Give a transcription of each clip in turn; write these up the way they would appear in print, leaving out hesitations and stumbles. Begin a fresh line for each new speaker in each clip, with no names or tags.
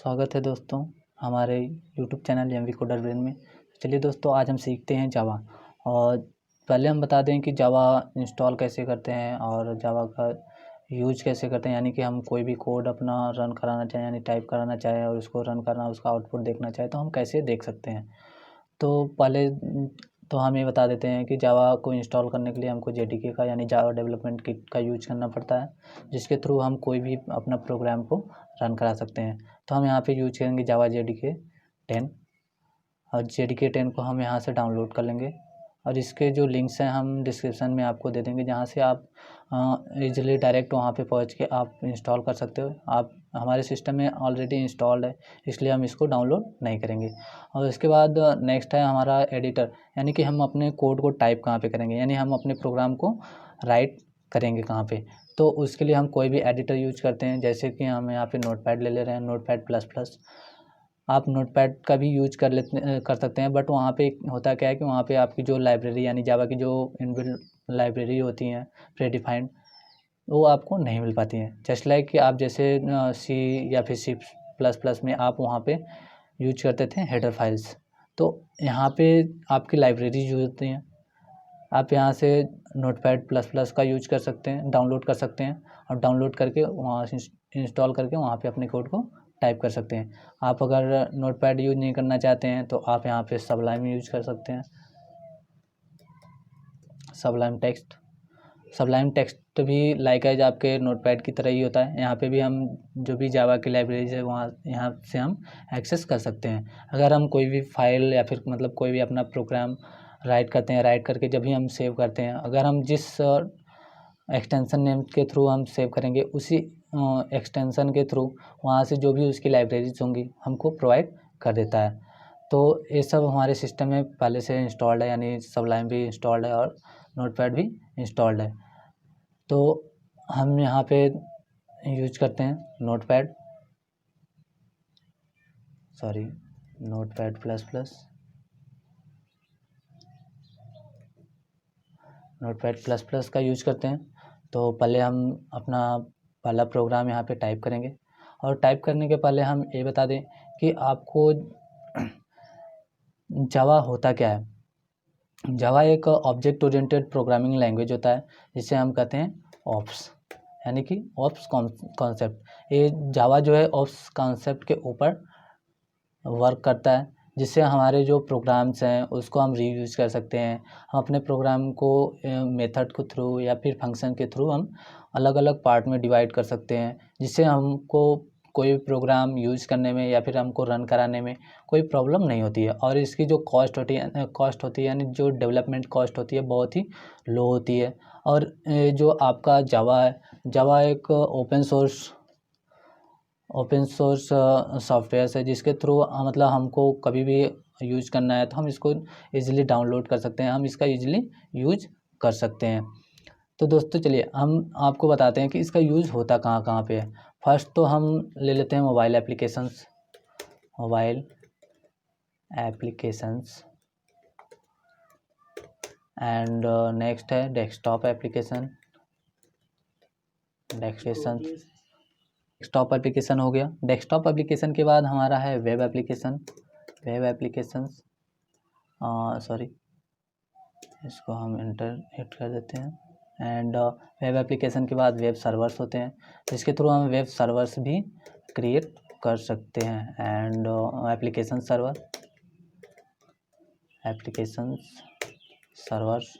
स्वागत है दोस्तों हमारे YouTube channel MV coder brain में। चलिए दोस्तों, आज हम सीखते हैं जावा। और पहले हम बता दें कि जावा इंस्टॉल कैसे करते हैं और जावा का यूज कैसे करते हैं। यानी कि हम कोई भी कोड अपना रन कराना चाहें, यानी टाइप कराना चाहें और उसको रन करना, उसका आउटपुट देखना चाहें तो हम कैसे देख सकते हैं। तो पहले तो हम ये बता देते हैं कि जावा को इंस्टॉल करने के लिए हमको जेडीके का यानी जावा डेवलपमेंट किट का यूज करना पड़ता है, जिसके थ्रू हम कोई भी अपना प्रोग्राम को रन करा सकते हैं। तो हम यहाँ पे यूज करेंगे जावा जेडीके 10 और जेडीके 10 को हम यहाँ से डाउनलोड कर लेंगे और इसके जो लिंक्स हैं हम डिस्क्रिप्शन में आपको दे देंगे, जहाँ से आप इजीली डायरेक्ट वहाँ पे पहुँच के आप इंस्टॉल कर सकते हो। आप हमारे सिस्टम में ऑलरेडी इंस्टॉल्ड है, इसलिए हम इसको डाउनलोड नहीं करेंगे। और इसके बाद नेक्स्ट है हमारा एडिटर, यानी कि हम अपने कोड को टाइप कहाँ पे करेंगे, यानी हम अपने प्रोग्राम को राइट करेंगे कहाँ पे। तो उसके लिए हम कोई भी एडिटर यूज करते हैं, जैसे कि हम यहाँ पे नोटपैड ले रहे हैं, नोटपैड प्लस प्लस। आप नोटपैड का भी यूज कर सकते हैं, बट वहाँ पे होता क्या है कि वहाँ पे आपकी जो लाइब्रेरी यानी जावा की जो इनबिल्ट लाइब्रेरी होती हैं प्री डिफाइंड, वो आपको नहीं मिल पाती हैं। जस्ट लाइक कि आप जैसे सी या फिर सी प्लस प्लस में आप वहाँ पे यूज करते थे हेडर फाइल्स, तो यहाँ पे आपकी लाइब्रेरी यूज होती हैं। आप यहाँ से नोटपैड प्लस प्लस का यूज कर सकते हैं, डाउनलोड कर सकते हैं और डाउनलोड करके वहाँ से इंस्टॉल करके वहाँ पे अपने कोड को टाइप कर सकते हैं। आप अगर नोटपैड यूज नहीं करना चाहते हैं तो आप यहाँ पे सबलाइम यूज कर सकते हैं। सबलाइम टेक्स्ट भी लाइकवाइज आपके नोटपैड की तरह ही होता है। यहाँ पे भी हम जो भी जावा की लाइब्रेरीज है वहाँ यहाँ से हम एक्सेस कर सकते हैं। अगर हम कोई भी फाइल या फिर मतलब कोई भी अपना प्रोग्राम राइट करते हैं, राइट करके जब भी हम सेव करते हैं, अगर हम जिस एक्सटेंशन नेम के थ्रू हम सेव करेंगे उसी एक्सटेंशन के थ्रू वहाँ से जो भी उसकी लाइब्रेरीज होंगी हमको प्रोवाइड कर देता है। तो ये सब हमारे सिस्टम में पहले से इंस्टॉल्ड है, यानी सबलाइम भी इंस्टॉल्ड है और नोटपैड भी इंस्टॉल्ड है। तो हम यहाँ पे यूज करते हैं notepad plus plus, notepad plus plus का यूज करते हैं। तो पहले हम अपना पहला प्रोग्राम यहाँ पे टाइप करेंगे और टाइप करने के पहले हम ये बता दें कि आपको जावा होता क्या है। जावा एक ऑब्जेक्ट ओरिएंटेड प्रोग्रामिंग लैंग्वेज होता है, जिसे हम कहते हैं ऑप्स, यानी कि ऑप्स कॉन्सेप्ट। ये जावा जो है ऑप्स कॉन्सेप्ट के ऊपर वर्क करता है, जिससे हमारे जो प्रोग्राम्स हैं उसको हम रीयूज कर सकते हैं। हम अपने प्रोग्राम को मेथड के थ्रू या फिर फंक्शन के थ्रू हम अलग अलग पार्ट में डिवाइड कर सकते हैं, जिससे हमको कोई भी प्रोग्राम यूज करने में या फिर हमको रन कराने में कोई प्रॉब्लम नहीं होती है। और इसकी जो कॉस्ट होती है यानी जो डेवलपमेंट कॉस्ट होती है बहुत ही लो होती है। और जो आपका जावा है, जावा एक ओपन सोर्स सॉफ्टवेयर है, जिसके थ्रू मतलब हमको कभी भी यूज करना है तो हम इसको इजीली डाउनलोड कर सकते हैं, हम इसका इजीली यूज कर सकते हैं। तो दोस्तों चलिए हम आपको बताते हैं कि इसका यूज़ होता कहाँ कहाँ पे है। फर्स्ट तो हम ले लेते हैं मोबाइल एप्लीकेशंस एंड नेक्स्ट है डेस्कटॉप एप्लीकेशन हो गया। डेस्कटॉप एप्लीकेशन के बाद हमारा है वेब एप्लीकेशंस। इसको हम इंटर हिट कर देते हैं। एंड वेब एप्लीकेशन के बाद वेब सर्वर्स होते हैं, जिसके थ्रू हम वेब सर्वर्स भी क्रिएट कर सकते हैं। एंड एप्लीकेशन सर्वर्स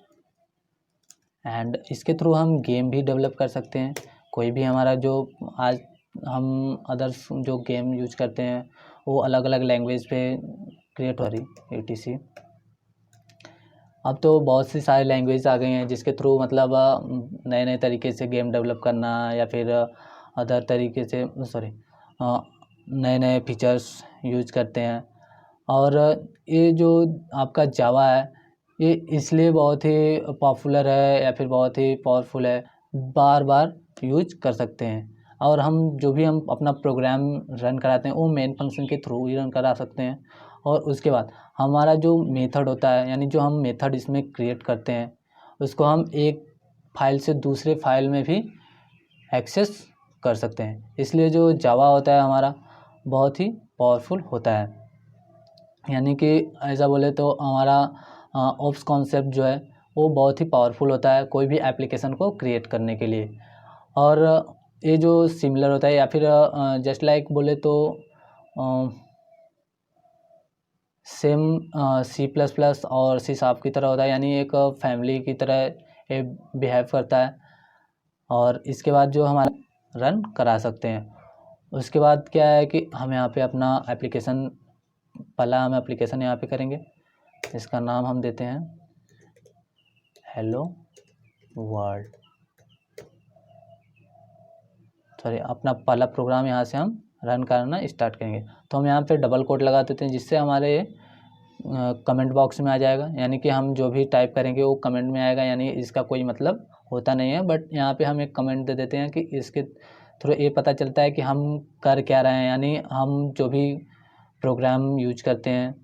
एंड इसके थ्रू हम गेम भी डेवलप कर सकते हैं। कोई भी हमारा जो आज हम अदर्स जो गेम यूज करते हैं वो अलग अलग लैंग्वेज पे क्रिएट हो रही etc। अब तो बहुत सी सारी लैंग्वेज आ गई हैं, जिसके थ्रू मतलब नए नए तरीके से गेम डेवलप करना या फिर अदर तरीके से नए नए फीचर्स यूज करते हैं। और ये जो आपका जावा है ये इसलिए बहुत ही पॉपुलर है या फिर बहुत ही पावरफुल है, बार बार यूज कर सकते हैं। और हम जो भी हम अपना प्रोग्राम रन कराते हैं वो मेन फंक्शन के थ्रू ही रन करा सकते हैं। और उसके बाद हमारा जो मेथड होता है, यानी जो हम मेथड इसमें क्रिएट करते हैं, उसको हम एक फाइल से दूसरे फाइल में भी एक्सेस कर सकते हैं। इसलिए जो जावा होता है हमारा बहुत ही पावरफुल होता है। यानी कि ऐसा बोले तो हमारा ओप्स कॉन्सेप्ट जो है वो बहुत ही पावरफुल होता है कोई भी एप्लीकेशन को क्रिएट करने के लिए। और ये जो सिमिलर होता है या फिर जस्ट लाइक बोले तो सेम C++ और C# की तरह होता है, यानी एक फैमिली की तरह ये बिहेव करता है। और इसके बाद जो हमारा रन करा सकते हैं। उसके बाद क्या है कि हम यहाँ पे अपना एप्लीकेशन, पहला हम एप्लीकेशन यहाँ पे करेंगे, इसका नाम हम देते हैं हेलो वर्ल्ड। सॉरी, अपना पहला प्रोग्राम यहाँ से हम रन करना स्टार्ट करेंगे। तो हम यहाँ पे डबल कोट लगा देते हैं जिससे हमारे कमेंट बॉक्स में आ जाएगा, यानी कि हम जो भी टाइप करेंगे वो कमेंट में आएगा, यानी इसका कोई मतलब होता नहीं है। बट यहाँ पे हम एक कमेंट दे देते हैं कि इसके थ्रू ये पता चलता है कि हम कर क्या रहे हैं, यानी हम जो भी प्रोग्राम यूज करते हैं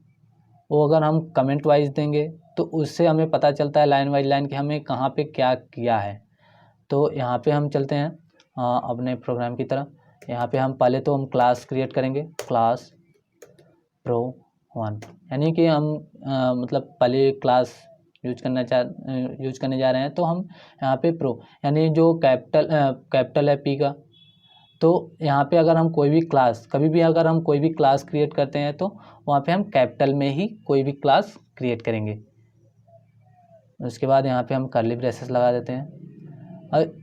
वो अगर हम कमेंट वाइज देंगे तो उससे हमें पता चलता है लाइन वाइज लाइन कि हमें कहाँ पे क्या किया है। तो यहाँ पे हम चलते हैं अपने प्रोग्राम की तरफ। यहाँ पे हम पहले तो हम क्लास क्रिएट करेंगे, क्लास pro1, यानी कि हम मतलब पहले क्लास यूज करने जा रहे हैं। तो हम यहाँ पे प्रो, यानी जो कैपिटल है P का, तो यहाँ पे अगर हम कोई भी क्लास, कभी भी अगर हम कोई भी क्लास क्रिएट करते हैं तो वहाँ पे हम कैपिटल में ही कोई भी क्लास क्रिएट करेंगे। उसके बाद यहाँ पे हम कर्ली ब्रेसेस लगा देते हैं और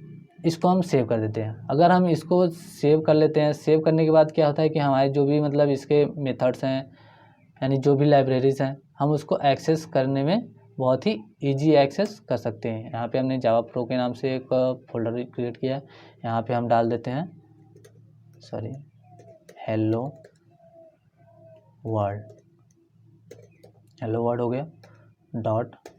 इसको हम सेव कर देते हैं। अगर हम इसको सेव कर लेते हैं, सेव करने के बाद क्या होता है कि हमारे जो भी मतलब इसके मेथड्स हैं, यानी जो भी लाइब्रेरीज़ हैं, हम उसको एक्सेस करने में बहुत ही ईजी एक्सेस कर सकते हैं। यहाँ पे हमने जावा प्रो के नाम से एक फोल्डर क्रिएट किया है, यहाँ पे हम डाल देते हैं हेलो वर्ल्ड। हेलो वर्ल्ड हो गया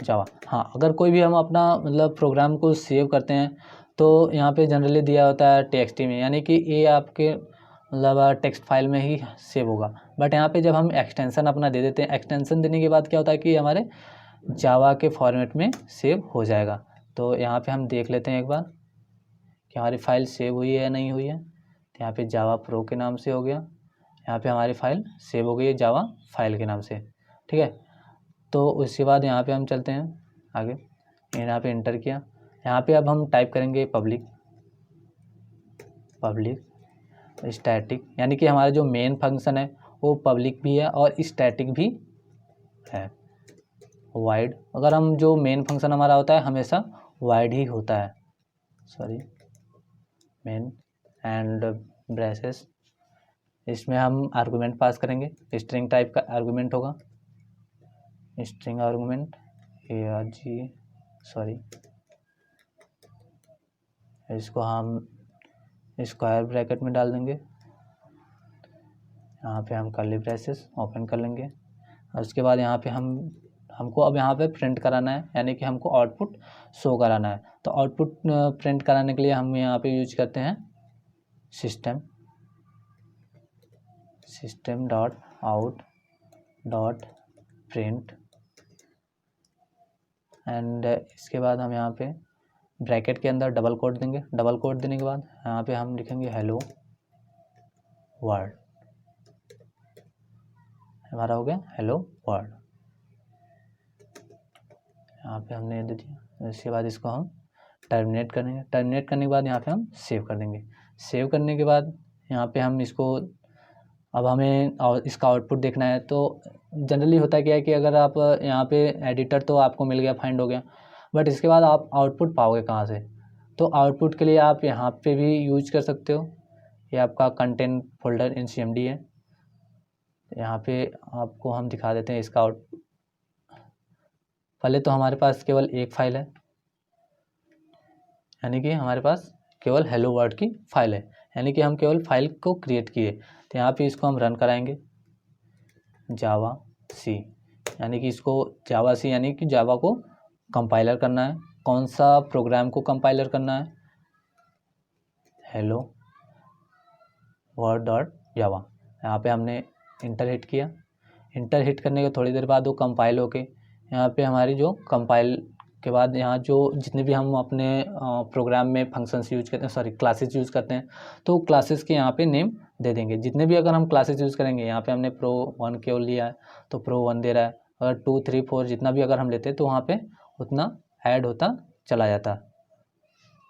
.java। हाँ, अगर कोई भी हम अपना मतलब प्रोग्राम को सेव करते हैं तो यहाँ पे जनरली दिया होता है txt में, यानी कि ये आपके मतलब टेक्स्ट फाइल में ही सेव होगा। बट यहाँ पे जब हम एक्सटेंशन अपना दे देते हैं, एक्सटेंशन देने के बाद क्या होता है कि हमारे जावा के फॉर्मेट में सेव हो जाएगा। तो यहाँ पे हम देख लेते हैं एक बार कि हमारी फ़ाइल सेव हुई है या नहीं हुई है। तो यहाँ पे जावा प्रो के नाम से हो गया, यहाँ पे हमारी फ़ाइल सेव हो गई है जावा फाइल के नाम से, ठीक है। तो उसके बाद यहाँ पे हम चलते हैं आगे, यहाँ पे इंटर किया, यहाँ पे अब हम टाइप करेंगे पब्लिक स्टैटिक, यानी कि हमारा जो मेन फंक्शन है वो पब्लिक भी है और स्टैटिक भी है। वाइड, अगर हम जो मेन फंक्शन हमारा होता है हमेशा वाइड ही होता है, मेन एंड ब्रेसेस। इसमें हम आर्गुमेंट पास करेंगे, स्ट्रिंग टाइप का आर्गुमेंट होगा, स्ट्रिंग आर्गुमेंट इसको हम स्क्वायर ब्रैकेट में डाल देंगे। यहाँ पे हम कर्ली ब्रेसेस ओपन कर लेंगे और उसके बाद यहाँ पे हमको अब यहाँ पे प्रिंट कराना है, यानी कि हमको आउटपुट शो कराना है। तो आउटपुट प्रिंट कराने के लिए हम यहाँ पे यूज करते हैं system dot out dot print and इसके बाद हम यहाँ पे ब्रैकेट के अंदर डबल कोट देंगे। डबल कोट देने के बाद यहाँ पे हम लिखेंगे हेलो वर्ल्ड, हमारा हो गया हेलो वर्ल्ड। यहाँ पे हमने दे दिया। इसके बाद इसको हम टर्मिनेट करेंगे, टर्मिनेट करने के बाद यहाँ पे हम सेव कर देंगे। सेव करने के बाद यहाँ पे हम इसको, अब हमें इसका आउटपुट देखना है। तो जनरली होता क्या है कि अगर आप यहाँ पे एडिटर तो आपको मिल गया, फाइंड हो गया, बट इसके बाद आप आउटपुट पाओगे कहाँ से? तो आउटपुट के लिए आप यहाँ पे भी यूज कर सकते हो, ये आपका कंटेंट फोल्डर इन CMD है। यहाँ पे आपको हम दिखा देते हैं इसका आउटपुट। पहले तो हमारे पास केवल एक फाइल है, यानी कि हमारे पास केवल हेलो वर्ल्ड की फाइल है, यानी कि हम केवल फाइल को क्रिएट किए। तो यहाँ पे इसको हम रन कराएंगे जावा सी, यानी कि इसको जावा सी यानी कि जावा को कंपाइलर करना है। कौन सा प्रोग्राम को कंपाइलर करना है? हेलो वर्ल्ड डॉट जावा। यहाँ पे हमने इंटर हिट किया। इंटर हिट करने के थोड़ी देर बाद वो कंपाइल होके यहाँ पे हमारी जो कंपाइल के बाद यहाँ जो जितने भी हम अपने प्रोग्राम में फंक्शंस यूज करते हैं, सॉरी क्लासेस यूज़ करते हैं, तो क्लासेस के यहाँ पे नेम दे देंगे। जितने भी अगर हम क्लासेस यूज़ करेंगे, यहाँ पे हमने Pro 1 केवल लिया है तो Pro 1 दे रहा है, अगर 2 3 4 जितना भी अगर हम लेते हैं तो वहाँ पे उतना ऐड होता चला जाता।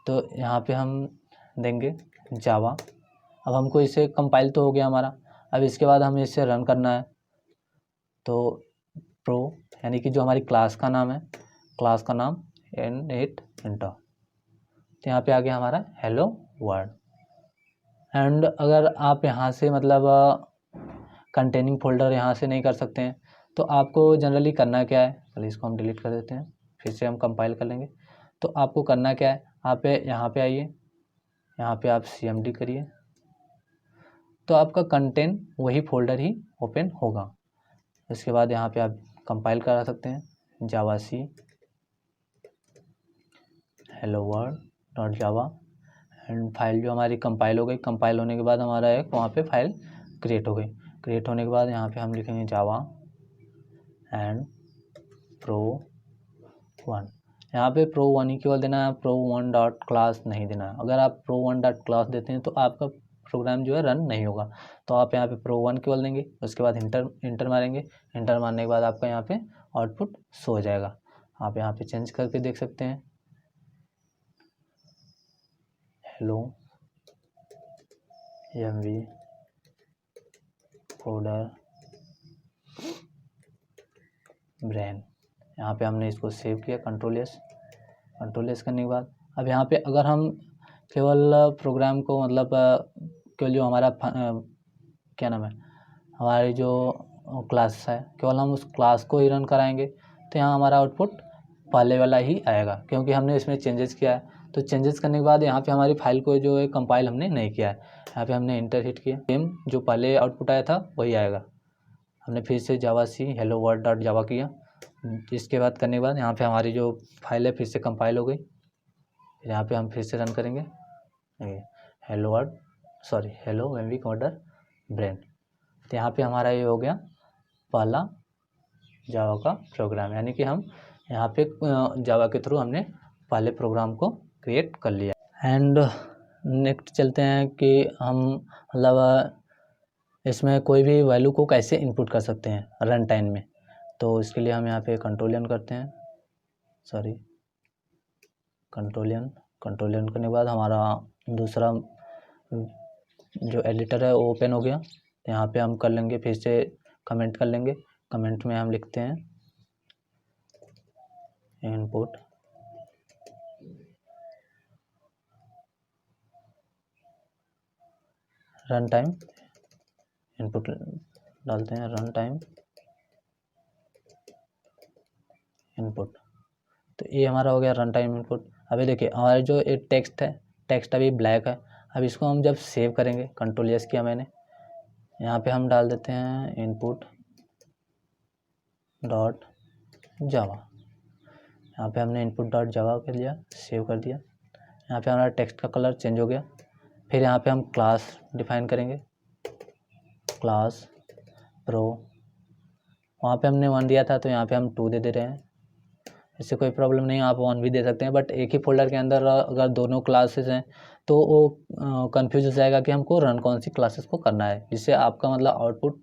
तो यहाँ पे हम देंगे जावा। अब हमको इसे कंपाइल तो हो गया हमारा, अब इसके बाद हमें इसे रन करना है। तो प्रो यानी कि जो हमारी क्लास का नाम है, क्लास का नाम N8 इंटर, तो यहाँ पे आ गया हमारा हेलो वर्ल्ड। एंड अगर आप यहाँ से मतलब कंटेनिंग फोल्डर यहाँ से नहीं कर सकते हैं तो आपको जनरली करना क्या है, चलिए इसको हम डिलीट कर देते हैं, फिर से हम कंपाइल कर लेंगे। तो आपको करना क्या है, आप यहाँ पे आइए, यहाँ पे आप CMD करिए, तो आपका कंटेंट वही फोल्डर ही ओपन होगा। इसके बाद यहाँ पे आप कंपाइल करा सकते हैं Java C hello world dot Java, and file जो हमारी कंपाइल हो गई। कंपाइल होने के बाद हमारा एक वहाँ पे फाइल क्रिएट हो गई। क्रिएट होने के बाद यहाँ पे हम लिखेंगे जावा एंड Pro 1। यहाँ पे Pro 1 ही केवल देना है, Pro 1 डॉट क्लास नहीं देना है। अगर आप Pro 1 डॉट क्लास देते हैं तो आपका प्रोग्राम जो है रन नहीं होगा। तो आप यहाँ पे Pro 1 केवल देंगे, उसके बाद इंटर मारेंगे। इंटर मारने के बाद आपका यहाँ पे आउटपुट शो हो जाएगा। आप यहाँ पे चेंज करके देख सकते हैं, हेलो MV कोडर ब्रेन। यहाँ पे हमने इसको सेव किया, कंट्रोल एस करने के बाद अब यहाँ पे अगर हम केवल प्रोग्राम को मतलब केवल जो हमारा क्या नाम है, हमारी जो क्लास है, केवल हम उस क्लास को ही रन कराएंगे तो यहाँ हमारा आउटपुट पहले वाला ही आएगा, क्योंकि हमने इसमें चेंजेस किया है। तो चेंजेस करने के बाद यहाँ पे हमारी फाइल को जो है कंपाइल हमने नहीं किया है, यहाँ पे हमने इंटर हिट किया, सेम जो पहले आउटपुट आया था वही आएगा। हमने फिर से जावा सी हेलो वर्ल्ड डॉट जावा किया, इसके बाद करने के बाद यहाँ पे हमारी जो फाइल है फिर से कंपाइल हो गई। फिर यहाँ पे हम फिर से रन करेंगे हेलो MV कोडर ब्रेन। तो यहाँ पे हमारा ये हो गया पहला जावा का प्रोग्राम, यानी कि हम यहाँ पे जावा के थ्रू हमने पहले प्रोग्राम को क्रिएट कर लिया। एंड नेक्स्ट चलते हैं कि हम मतलब इसमें कोई भी वैल्यू को कैसे इनपुट कर सकते हैं रन टाइम में। तो इसके लिए हम यहाँ पे कंट्रोल एन करते हैं, कंट्रोल एन करने के बाद हमारा दूसरा जो एडिटर है वो ओपन हो गया। यहाँ पे हम कर लेंगे, फिर से कमेंट कर लेंगे। कमेंट में हम लिखते हैं इनपुट रन टाइम, इनपुट डालते हैं रन टाइम इनपुट। तो ये हमारा हो गया रन टाइम इनपुट। अभी देखिए हमारा जो ये टेक्स्ट है, टेक्स्ट अभी ब्लैक है। अब इसको हम जब सेव करेंगे, कंट्रोल एस किया मैंने, यहाँ पे हम डाल देते हैं इनपुट डॉट जावा। यहाँ पे हमने इनपुट डॉट जावा कर लिया, सेव कर दिया। यहाँ पे हमारा टेक्स्ट का कलर चेंज हो गया। फिर यहाँ पे हम क्लास डिफाइन करेंगे, क्लास प्रो, वहाँ पे हमने 1 दिया था तो यहाँ पे हम 2 दे रहे हैं। इससे कोई प्रॉब्लम नहीं है, आप 1 भी दे सकते हैं, बट एक ही फोल्डर के अंदर अगर दोनों क्लासेस हैं तो वो कंफ्यूज हो जाएगा कि हमको रन कौन सी क्लासेस को करना है, जिससे आपका मतलब आउटपुट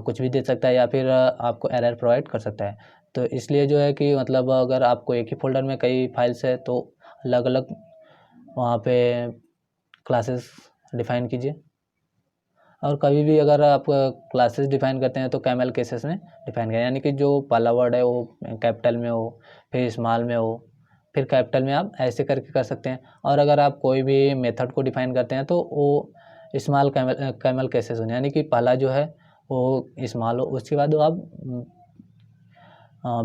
कुछ भी दे सकता है या फिर आपको एरर प्रोवाइड कर सकता है। तो इसलिए जो है कि मतलब अगर आपको एक ही फोल्डर में कई फाइल्स है तो अलग अलग वहाँ पे क्लासेस डिफाइन कीजिए। और कभी भी अगर आप क्लासेस डिफाइन करते हैं तो कैमल केसेस में डिफाइन करें, यानी कि जो पहला वर्ड है वो कैपिटल में हो, फिर स्मॉल में हो, फिर कैपिटल में, आप ऐसे करके कर सकते हैं। और अगर आप कोई भी मेथड को डिफाइन करते हैं तो वो स्मॉल कैमल केसेस होने, यानी कि पहला जो है वो स्मॉल हो, उसके बाद आप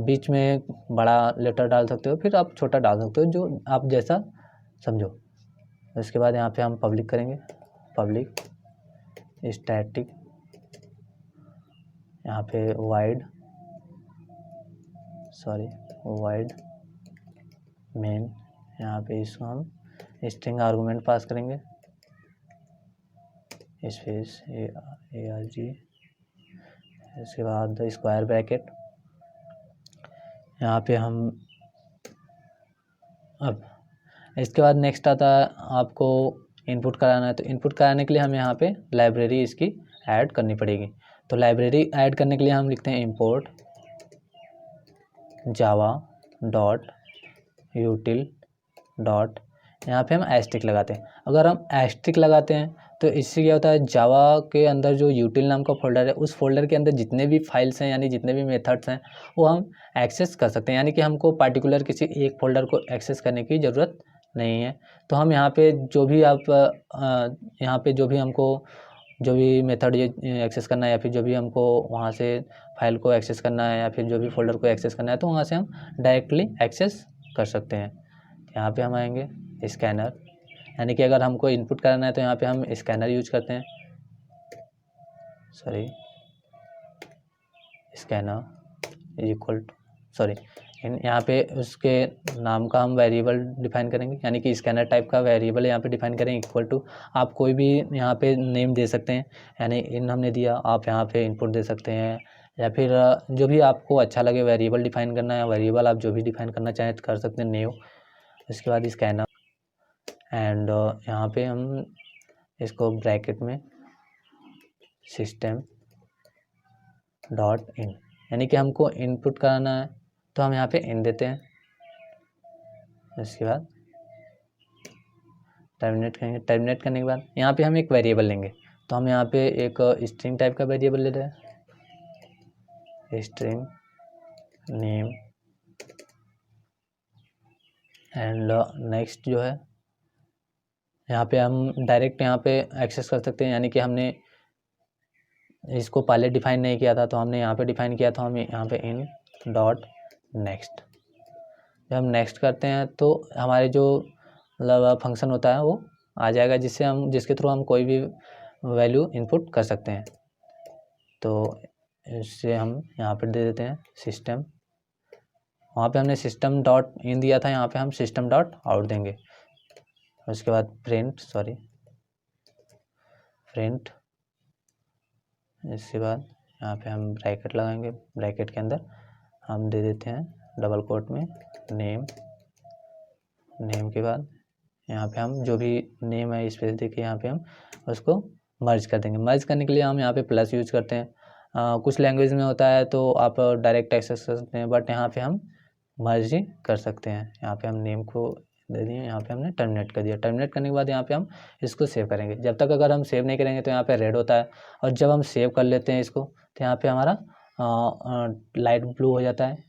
बीच में बड़ा लेटर डाल सकते हो, फिर आप छोटा डाल सकते हो, जो आप जैसा समझो। उसके बाद यहाँ पे हम पब्लिक करेंगे, पब्लिक स्टैटिक, यहाँ पे वाइड मेन, यहाँ पे इसको हम स्ट्रिंग आर्गुमेंट पास करेंगे, स्पेस ARG, इसके बाद स्क्वायर ब्रैकेट। यहाँ पे हम अब इसके बाद नेक्स्ट आता है आपको इनपुट कराना है, तो इनपुट कराने के लिए हमें यहाँ पे लाइब्रेरी इसकी ऐड करनी पड़ेगी। तो लाइब्रेरी ऐड करने के लिए हम लिखते हैं इंपोर्ट जावा डॉट यूटिल डॉट, यहाँ पे हम एस्ट्रिक लगाते हैं। अगर हम एस्ट्रिक लगाते हैं तो इससे क्या होता है, जावा के अंदर जो यूटिल नाम का फोल्डर है, उस फोल्डर के अंदर जितने भी फाइल्स हैं यानी जितने भी मेथड्स हैं वो हम एक्सेस कर सकते हैं, यानी कि हमको पार्टिकुलर किसी एक फोल्डर को एक्सेस करने की ज़रूरत नहीं है। तो हम यहाँ पे जो भी आप यहाँ पे जो भी हमको जो भी मेथड ये एक्सेस करना है या फिर जो भी हमको वहाँ से फाइल को एक्सेस करना है या फिर जो भी फोल्डर को एक्सेस करना है, तो वहाँ से हम डायरेक्टली एक्सेस कर सकते हैं। यहाँ पे हम आएंगे स्कैनर, यानी कि अगर हमको इनपुट करना है तो यहाँ पे हम स्कैनर यूज करते हैं, sorry scanner is equal to sorry यहाँ पे उसके नाम का हम वेरिएबल डिफाइन करेंगे, यानी कि स्कैनर टाइप का वेरिएबल यहाँ पे डिफाइन करेंगे इक्वल टू, आप कोई भी यहाँ पे नेम दे सकते हैं, यानी इन हमने दिया, आप यहाँ पे इनपुट दे सकते हैं या फिर जो भी आपको अच्छा लगे वेरिएबल डिफाइन करना है, वेरिएबल आप जो भी डिफाइन करना चाहें तो कर सकते हैं न्यू। इसके बाद स्कैनर एंड यहाँ पे हम इसको ब्रैकेट में सिस्टम डॉट इन, यानी कि हमको इनपुट कराना है तो हम यहाँ पे इन देते हैं। इसके बाद टर्मिनेट करेंगे, टर्मिनेट करने के बाद यहाँ पे हम एक वेरिएबल लेंगे, तो हम यहाँ पे एक स्ट्रिंग टाइप का वेरिएबल ले रहे हैं, स्ट्रिंग नेम एंड नेक्स्ट जो है यहाँ पे हम डायरेक्ट यहाँ पे एक्सेस कर सकते हैं, यानी कि हमने इसको पहले डिफाइन नहीं किया था तो हमने यहाँ पे डिफाइन किया था, हम यहाँ पे इन डॉट नेक्स्ट, जब हम नेक्स्ट करते हैं तो हमारे जो मतलब फंक्शन होता है वो आ जाएगा, जिसके थ्रू हम कोई भी वैल्यू इनपुट कर सकते हैं। तो इससे हम यहाँ पर दे देते हैं सिस्टम, वहाँ पे हमने सिस्टम डॉट इन दिया था, यहाँ पे हम सिस्टम डॉट आउट देंगे। उसके बाद प्रिंट इसके बाद यहाँ पे हम ब्रैकेट लगाएंगे, ब्रैकेट के अंदर हम दे देते हैं डबल कोट में नेम के बाद यहाँ पे हम जो भी नेम है स्पेस देके यहाँ पे हम उसको मर्ज कर देंगे। मर्ज करने के लिए हम यहाँ पे प्लस यूज करते हैं, कुछ लैंग्वेज में होता है तो आप डायरेक्ट एक्सेस कर सकते हैं, बट यहाँ पे हम मर्ज ही कर सकते हैं। यहाँ पे हम नेम को दे दिए, यहाँ पे हमने टर्मिनेट कर दिया। टर्मिनेट करने के बाद यहाँ पे हम इसको सेव करेंगे, जब तक अगर हम सेव नहीं करेंगे तो यहाँ पे रेड होता है, और जब हम सेव कर लेते हैं इसको तो यहाँ पे हमारा लाइट ब्लू हो जाता है।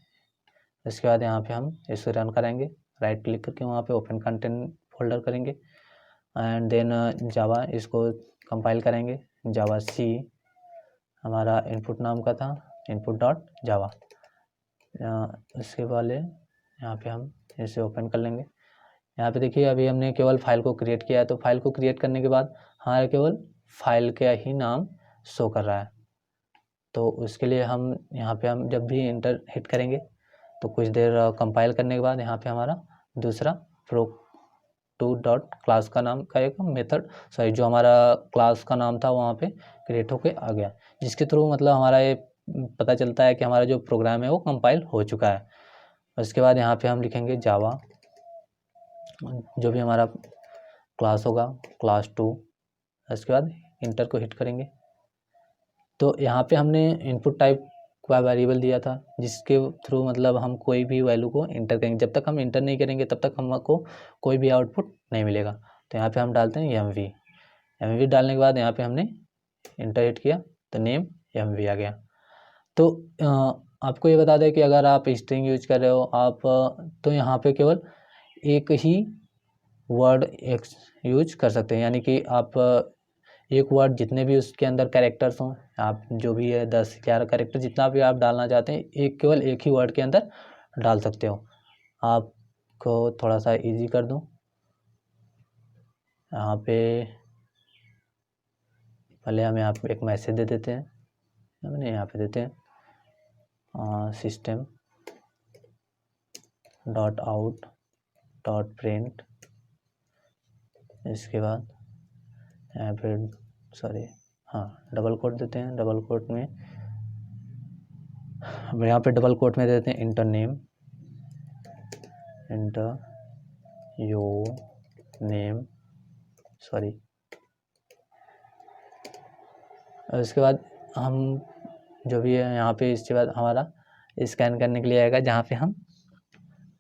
इसके बाद यहाँ पे हम इसे रन करेंगे, राइट क्लिक करके वहाँ पे ओपन कंटेंट फोल्डर करेंगे एंड देन जावा इसको कंपाइल करेंगे, जावा सी हमारा इनपुट नाम का था, इनपुट डॉट जावा। इसके वाले यहाँ पे हम इसे ओपन कर लेंगे। यहाँ पे देखिए अभी हमने केवल फाइल को क्रिएट किया है, तो फाइल को क्रिएट करने के बाद हमारा केवल फाइल का ही नाम शो कर रहा है। तो उसके लिए हम यहाँ पे हम जब भी इंटर हिट करेंगे तो कुछ देर कंपाइल करने के बाद यहाँ पे हमारा दूसरा pro2 डॉट क्लास का नाम का एक मेथड जो हमारा क्लास का नाम था वहाँ पे क्रिएट होके आ गया, जिसके थ्रू मतलब हमारा ये पता चलता है कि हमारा जो प्रोग्राम है वो कंपाइल हो चुका है। उसके बाद यहाँ पे हम लिखेंगे जावा, जो भी हमारा क्लास होगा क्लास 2। इसके बाद इंटर को हिट करेंगे तो यहाँ पे हमने इनपुट टाइप का वेरिएबल दिया था, जिसके थ्रू मतलब हम कोई भी वैल्यू को इंटर करेंगे। जब तक हम इंटर नहीं करेंगे तब तक हमको कोई भी आउटपुट नहीं मिलेगा। तो यहाँ पे हम डालते हैं एम वी डालने के बाद यहाँ पे हमने इंटर हिट किया तो नेम एम वी आ गया। तो आपको ये बता दें कि अगर आप स्ट्रिंग यूज कर रहे हो आप तो यहाँ पे केवल एक ही वर्ड यूज कर सकते हैं, यानी कि आप एक वर्ड जितने भी उसके अंदर कैरेक्टर्स हों, आप जो भी है 10-11 कैरेक्टर जितना भी आप डालना चाहते हैं केवल एक ही वर्ड के अंदर डाल सकते हो। आपको थोड़ा सा इजी कर दूं, यहाँ पे पहले हम यहाँ पे एक मैसेज दे देते हैं, हमने यहाँ पे देते हैं system dot out dot print. इसके बाद यहाँ पे डबल कोट देते हैं, डबल कोट में हम यहाँ पे डबल कोट में देते हैं इंटर योर नेम सॉरी। और उसके बाद हम जो भी है यहाँ पे, इसके बाद हमारा स्कैन करने के लिए आएगा, जहाँ पे हम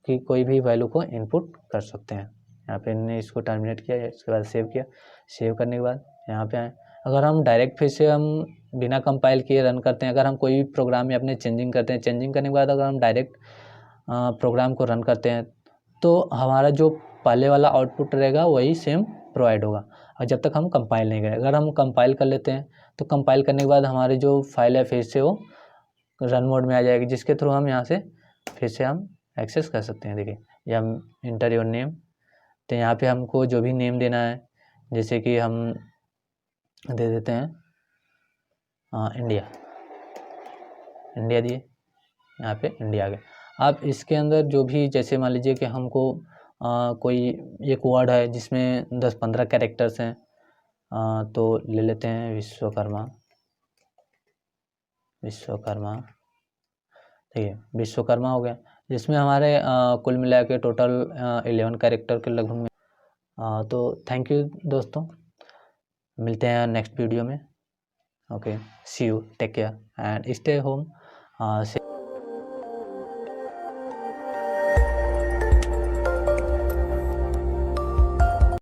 कि कोई भी वैल्यू को इनपुट कर सकते हैं। यहाँ पे हमने इसको टर्मिनेट किया, इसके बाद सेव किया। सेव करने के बाद यहाँ पे आए। अगर हम डायरेक्ट फिर से हम बिना कंपाइल किए रन करते हैं, अगर हम कोई भी प्रोग्राम में अपने चेंजिंग करते हैं, चेंजिंग करने के बाद अगर हम डायरेक्ट प्रोग्राम को रन करते हैं, तो हमारा जो पहले वाला आउटपुट रहेगा वही सेम प्रोवाइड होगा, और जब तक हम कंपाइल नहीं करें। अगर हम कंपाइल कर लेते हैं तो कंपाइल करने के बाद हमारी जो फाइल है फिर से वो रन मोड में आ जाएगी, जिसके थ्रू हम यहाँ से फिर से हम एक्सेस कर सकते हैं। देखिए, या हम इंटर योर नेम, तो यहाँ पे हमको जो भी नेम देना है, जैसे कि हम दे देते हैं इंडिया, इंडिया दिए, यहाँ पे इंडिया आ गया। आप इसके अंदर जो भी, जैसे मान लीजिए कि हमको कोई एक वर्ड है जिसमें 10-15 कैरेक्टर्स हैं, तो ले लेते हैं विश्वकर्मा। विश्वकर्मा, ठीक है, विश्वकर्मा हो गया, जिसमें हमारे कुल मिला के टोटल 11 कैरेक्टर के लगभग में। तो थैंक यू दोस्तों, मिलते हैं नेक्स्ट वीडियो में। Okay, see you, take care and stay home.